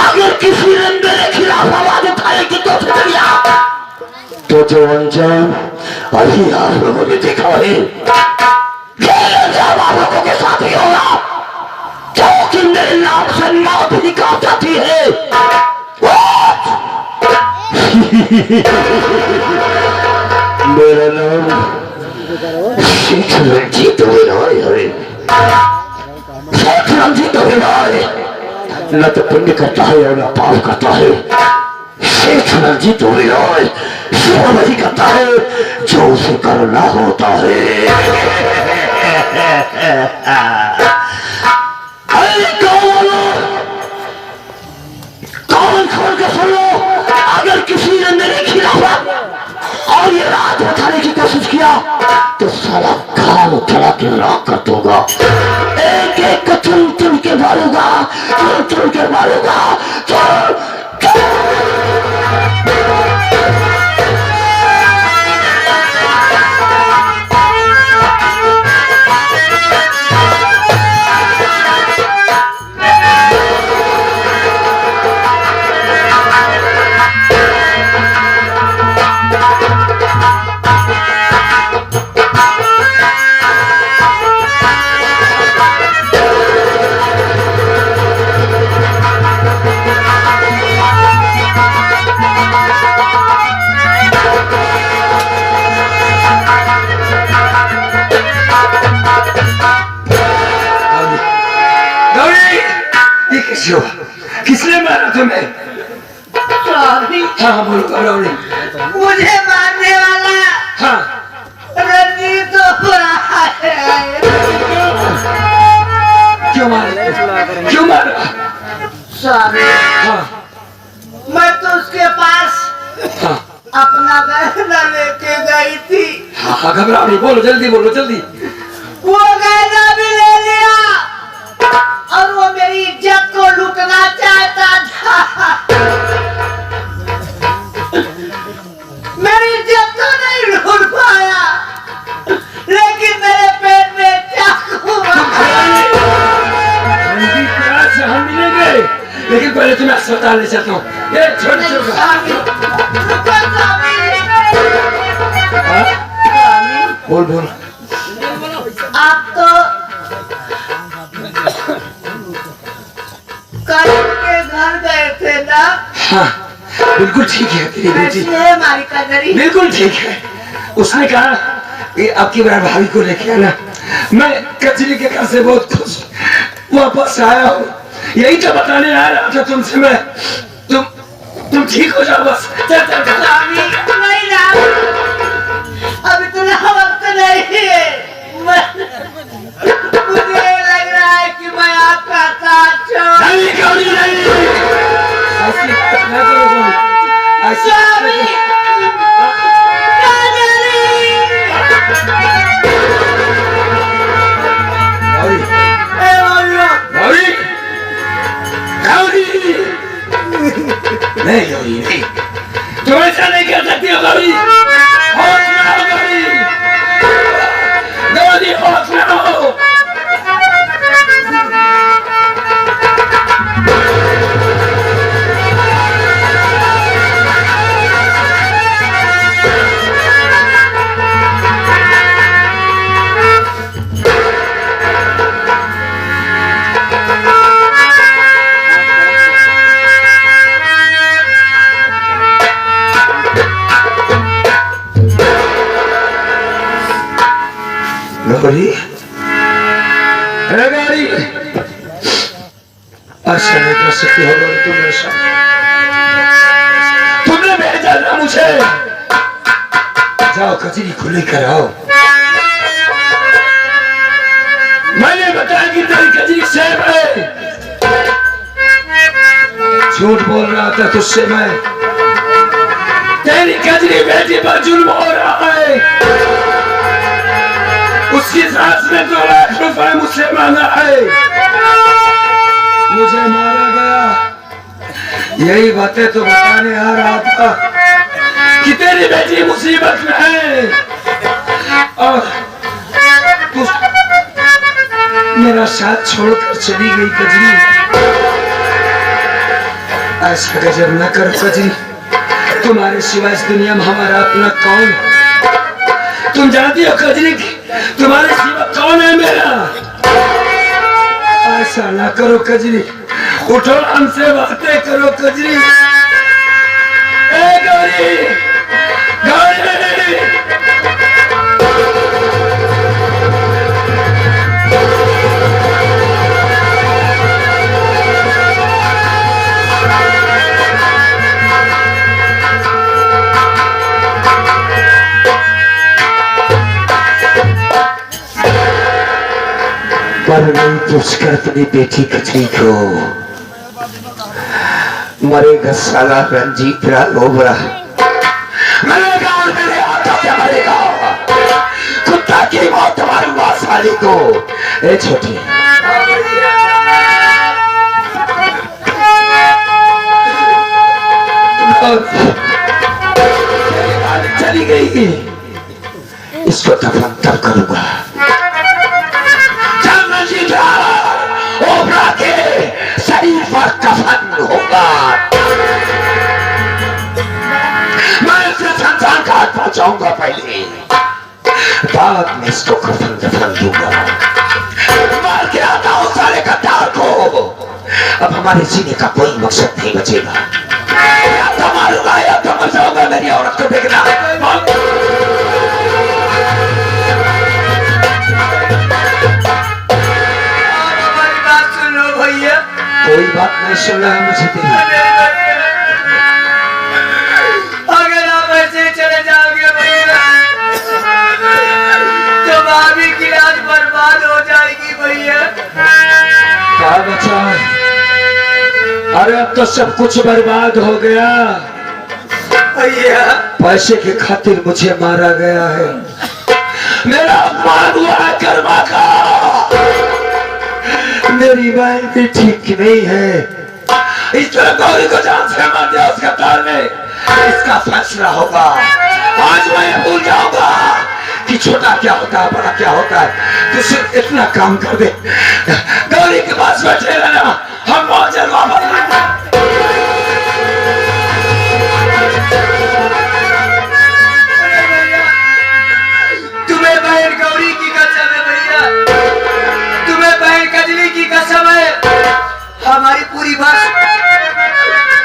अगर किसी ने मेरे खिलाफ आवाज उठाएगी तो फिर तो जो अंजाम अभी आप लोगों ने देखा है आप लोगों के साथ ही होगा, क्योंकि मेरे नाम से मौत ही कहा जाती है। मेरा नाम शेख रंजीत विनय है। शेख रंजीत विनय न तो पुण्य करता है और न पाप करता है। शेख रंजीत विनय सिर्फ वही करता है जो उसे करना होता है। कौन खोल के सुन लो, अगर किसी ने मेरे खिलाफ और ये रात उठाने की कोशिश किया तो साला कान उठा के राख कर दूंगा। एक एक को चुन चुन के मारूंगा, चुन चुन के मारूंगा। किसने मारा तुम्हें? हाँ बोलो गौरव। मुझे मारने वाला हाँ रंजीत क्यों मारा? क्यों मारा? स्वामी हाँ मैं तो उसके पास हाँ अपना गहना लेके गई थी। हाँ घबराओ नहीं, बोलो जल्दी बोलो जल्दी। वो गहना भी ले लिया और वो मेरी इज्जत को लूटना चाहता था। मेरी इज्जत तो नहीं लूट पाया, लेकिन मेरे पेट में चाकू से हम मिलेंगे, लेकिन पहले तुम्हें अस्पताल ले चलता हूँ। ये छोटे छोटे बोल बोल। आप तो करीम के घर गए थे ना? हाँ बिल्कुल ठीक है तेरी बेटी, है हमारी कजरी। बिल्कुल ठीक है। उसने कहा कि आपकी बड़ा भाभी को लेके आना। मैं कचरी के घर से बहुत खुश वापस आया हूँ, यही तो बताने आ रहा था तुमसे मैं। तुम ठीक हो जाओ बस। चल चल चल। नहीं ना, अभी इतना वक्त नहीं है। मुझे लग रहा है कि मैं आपका साथ छोड़ नहीं गौरी नहीं, तुम ऐसा नहीं कर सकती हो गौरी। होश में आओ गौरी, गौरी होश में आओ। गौरी गौरी ऐसा नहीं कर सकती हो गौरी, तुम मेरे साथ। तुमने भेजा ना मुझे, जाओ कचरी खुली कराओ। मैंने बताया कि तेरी कचरी सेब है, झूठ बोल रहा था तुझसे मैं। तेरी कचरी बेटी पर जुल्म हो रहा है। उसकी सास ने 2 लाख रुपए मुझसे मांगा है, मुझे मारा गया। यही बातें तो बताने आ रहा था कि तेरी बेटी मुसीबत में है। और तू मेरा साथ छोड़कर चली गई कजरी। ऐसा गजब न करो कजरी, तुम्हारे सिवा इस दुनिया में हमारा अपना कौन? तुम जानती हो कजरी, तुम्हारे सिवा कौन है मेरा? ऐसा ना करो कजरी, उठो हमसे बातें करो कजरी। ए गौरी, गौरी पर नहीं पूछकर अपनी बेटी कजरी को, मरेगा साला रंजीत रा लोबरा, मरेगा और मेरे हाथों से मरेगा। कुत्ता की मौत मारूंगा साली को। ए छोटी, चली गई, इसको दफन तब करूंगा ओबरा के शरीर पर कफन होगा। मैं इसे संसार का हाथ पहुंचाऊंगा पहले, बाद में इसको कफन दफन दूंगा। मार के आता हूं सारे गद्दार को। अब हमारे जीने का कोई मकसद नहीं बचेगा। या तो मारूंगा या तो मर जाऊंगा। मेरी औरत को देखना। कोई बात नहीं सुन रहा है मुझे तेरी। अगर आप ऐसे चले जाओगे भैया तो भाभी की रात बर्बाद हो जाएगी भैया। क्या बचा है? अरे अब तो सब कुछ बर्बाद हो गया भैया। पैसे के खातिर मुझे मारा गया है। मेरा अपमान हुआ है कर्मा का। मेरी बहन भी ठीक नहीं है। इस तरह गौरी को जान से मार दिया उसका तार में। इसका फैसला होगा। आज मैं भूल जाऊंगा कि छोटा क्या होता है, बड़ा क्या होता है। तू सिर्फ इतना काम कर दे, गौरी के पास बैठे रहना, हम बहुत जल्द वापस आएंगे। तुम्हें बहन गौरी की कसम है भैया, तुम्हें बहन कजली की कसम है। हमारी पूरी बात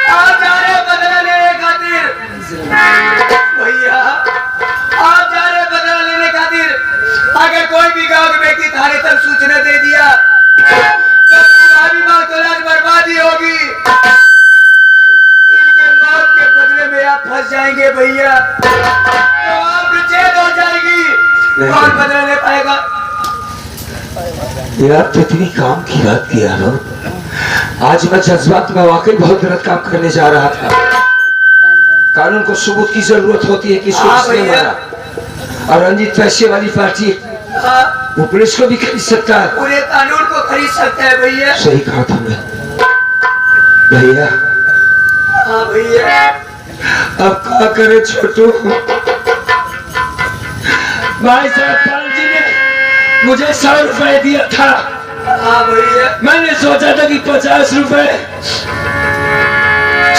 आज जा रहे बदला लेने खातिर भैया, आज जा रहे बदला लेने खातिर। अगर कोई भी गांव के व्यक्ति थाने तक सूचना दे दिया तो भाभी माँ तो लाज बर्बादी होगी। इनके मौत के बदले में आप फंस जाएंगे भैया, तो आप जेल हो जाएगी। कौन बदला ले पाएगा? यार तो इतनी काम की बात किया हो। आज मैं जज्बात में वाकई बहुत गलत काम करने जा रहा था। कानून को सबूत की जरूरत होती है, किसको किसने मारा। और रंजीत पैसे वाली पार्टी वो पुलिस को भी खरीद सकता है, पूरे कानून को खरीद सकता है भैया। सही कहा तुमने भैया। हाँ भैया। अब क्या करे छोटू। भाई साहब पाल जी ने मुझे 100 रुपए दिया था। हाँ भैया। मैंने सोचा था कि 50 रुपए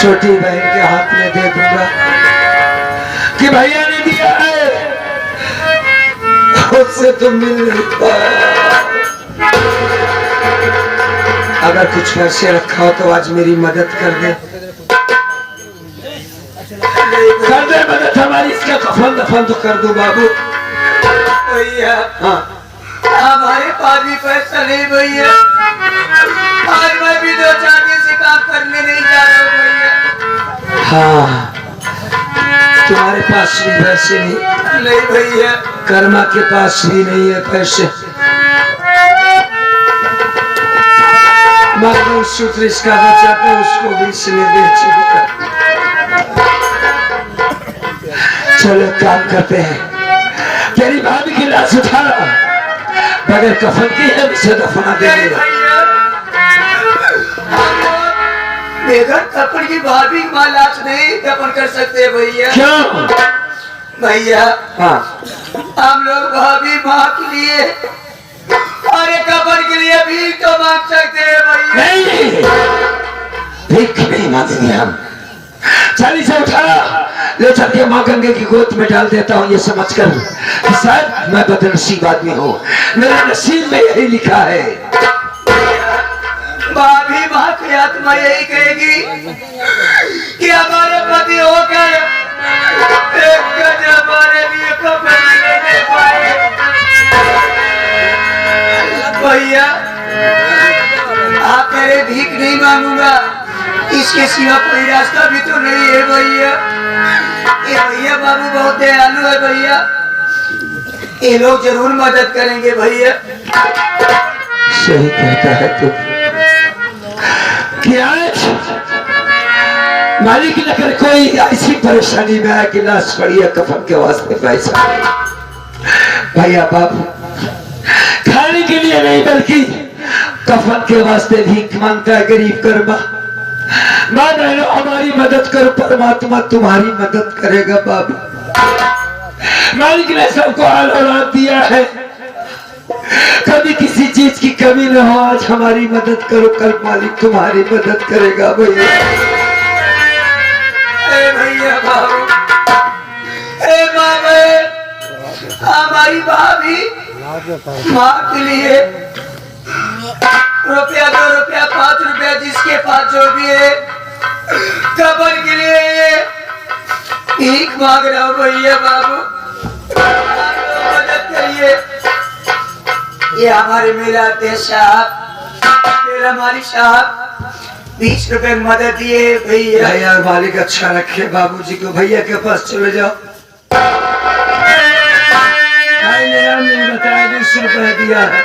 छोटी बहन के हाथ में दे दूंगा कि भैया ने दिया है, उससे तुम मिल नहीं पाया। अगर कुछ पैसे रखा हो तो आज मेरी मदद कर दे मदद हमारी। इसका कफन दफन तो कर दो बाबू। भैया हाँ हमारे पास भी पैसा नहीं भैया। आज मैं भी 2-4 दिन से काम करने नहीं जा रहा हूँ भैया। हाँ तुम्हारे पास भी पैसे नहीं? नहीं भैया। कर्मा के पास भी नहीं है पैसे। मगर सूत्र इसका बचा था, उसको भी इसने बेच दिया। चलो काम करते हैं। तेरी भाभी की लाश उठा बगैर कफन की है, इसे दफना देंगे। बेगर कपड़ की भाभी मां लाश नहीं दफन कर सकते भैया। क्यों? भैया हाँ हम लोग भाभी माँ के लिए और एक कपड़ के लिए भी तो मांग सकते हैं भैया। नहीं, भीख नहीं मांगेंगे हम। चाली से उठा ले चल के माँ गंगे की गोद में डाल देता हूँ, ये समझकर कि शायद मैं बदनसीब आदमी हूँ, मेरे नसीब में यही लिखा है। भाभी माँ की आत्मा यही कहेगी कि हमारे पति होकर एक गज हमारे लिए कपड़े नहीं दे पाए। भैया आप मेरे भीख नहीं मांगूंगा, इसके सिवा कोई रास्ता भी तो नहीं है भैया। ये भैया बाबू बहुत दयालु है भैया, ये लोग जरूर मदद करेंगे भैया। सही कहता है तू कि आज मालिक न कर कोई ऐसी परेशानी में है कि लाश पड़ी है कफन के वास्ते पैसा। भैया बाबू खाने के लिए नहीं बल्कि कफन के वास्ते भीख मांगता है गरीब कर्मा। मां बहनों हमारी मदद करो, परमात्मा तुम्हारी मदद करेगा बाबू। मालिक ने सबको हाल औलाद दिया है, कभी किसी चीज की कमी न हो। आज हमारी मदद करो, कल मालिक तुम्हारी मदद करेगा भैया। भैया बाबू, ए माँ बहन, हमारी भाभी माँ के लिए रुपया 2 रुपया 5 रुपया जिसके पास जो भी है कबर के लिए ये भीख मांग रहा हूँ भैया बाबू, मदद करिए। ये हमारे मेला अध्यक्ष साहब, मेरा मालिक साहब 20 रुपए मदद दिए भैया। भैया मालिक अच्छा रखे बाबूजी को। भैया के पास चले जाओ। भाई ने यार नहीं बताया 20 रुपए दिया है।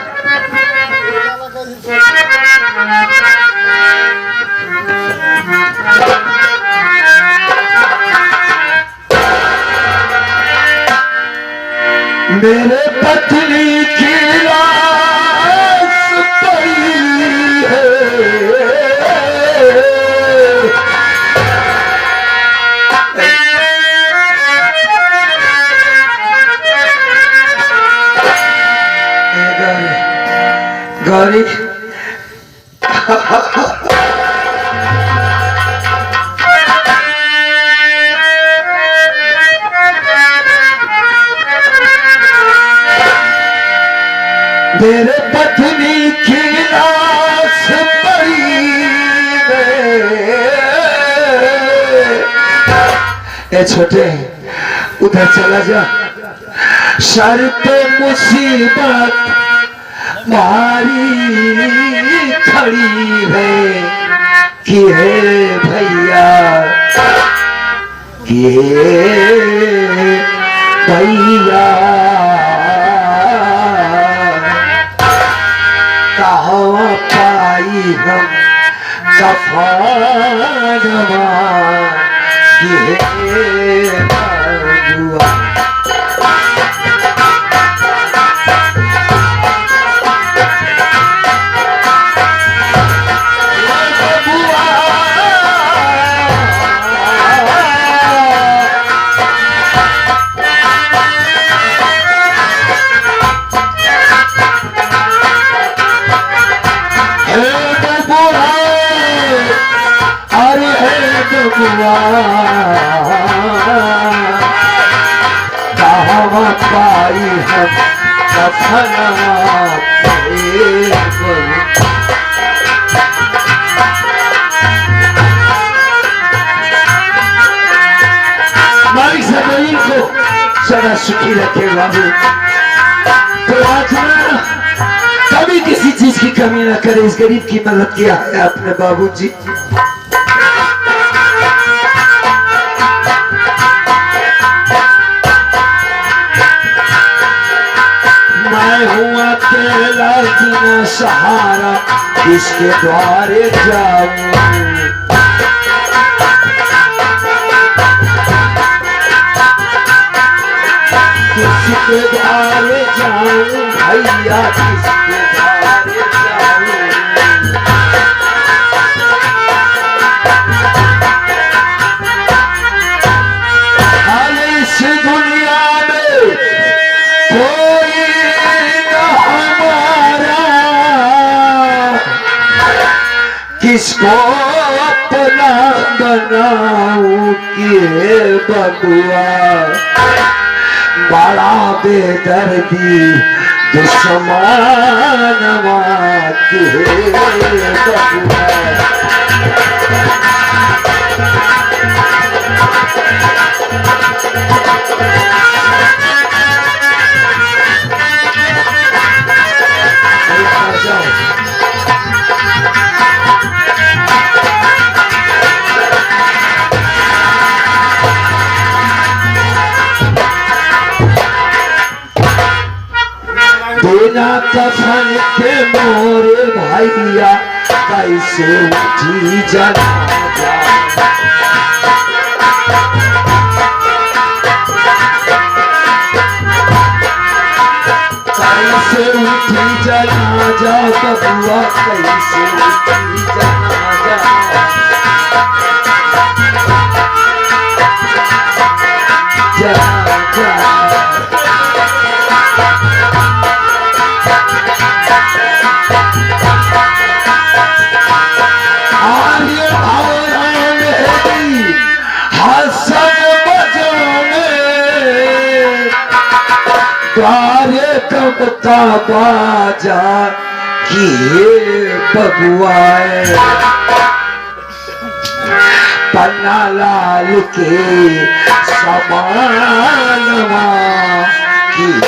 मेरे पत्नी की लाश पड़ी है, गौरी मेरे पत्नी की लाश पड़ी ए छोटे उधर चला जा। सर पे मुसीबत मारी खड़ी है कि हे भैया, कि भैया कहाँ पाई हम कफनवा कि हे बबुआ। कहाँ पाई हम कफनवा मालिक जमीन को सदा सुखी रखे बाबू। प्रार्थना कभी किसी चीज की कमी न करे, इस गरीब की मदद किया है अपने बाबूजी। मैं हूँ अकेला बिना सहारा, किसके द्वारे जाऊं। किसके द्वारे जाऊं भैया, किसके द्वारे जाऊं। इस दुनिया किसको अपना बनाऊं किए बबुआ, बड़ा बेदर्दी दुश्मनवा किए बबुआ। बिना कफन के मोरे भैया कैसे उठी जनाजा, कैसे उठी जनाजा बबुआ, कैसे उठी जनाजा। कबता बाजा किए बबुआए, पन्ना लाल के समानवा किए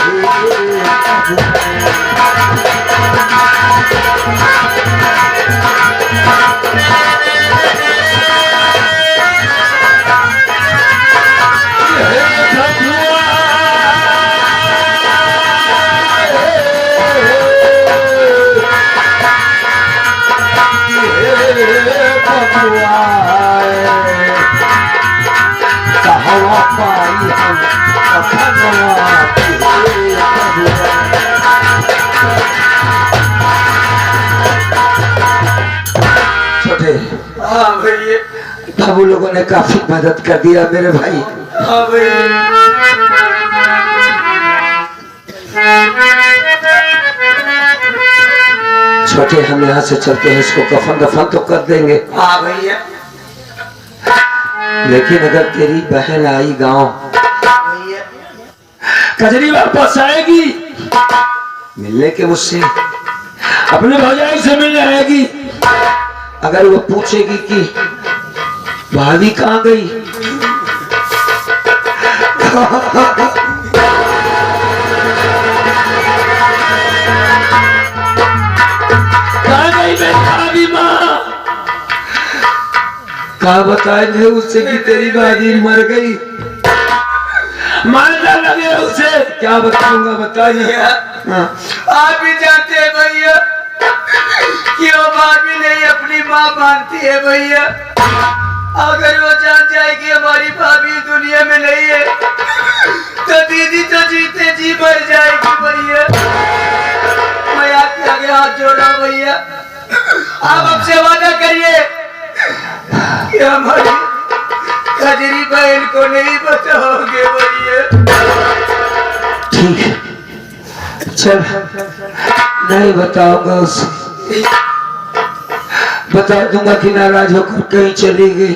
कहवा पाई हम अपनवा छोटे। हाँ भैया। बाबू लोगों ने काफी मदद कर दिया मेरे भाई। हाँ भैया। छोटे हम यहाँ से चलते हैं, इसको कफन दफन तो कर देंगे। हाँ भैया। लेकिन अगर तेरी बहन आई गांव, भैया कजरी वापस आएगी मिलने के मुझसे, अपने भौजाई से मिलने आएगी, अगर वो पूछेगी कि भाभी कहाँ गई, कहा बताएंगे उससे कि तेरी भाभी मर गई, मारना लगे उसे, क्या बताऊंगा बताइए। आप भी जानते हैं भैया कि वो भाभी नहीं अपनी माँ मानती है भैया। अगर वो जान जाएगी हमारी भाभी दुनिया में नहीं है तो दीदी तो जीते जी मर जाएगी भैया। मैं आपके आगे हाथ जोड़ रहा हूँ भैया, आप हमसे वादा करिए कि हमारी कजरी बहन को नहीं बताओगे भैया। ठीक है चल, नहीं बताऊंगा उसे, बता दूंगा कि नाराज होकर कहीं चली गई।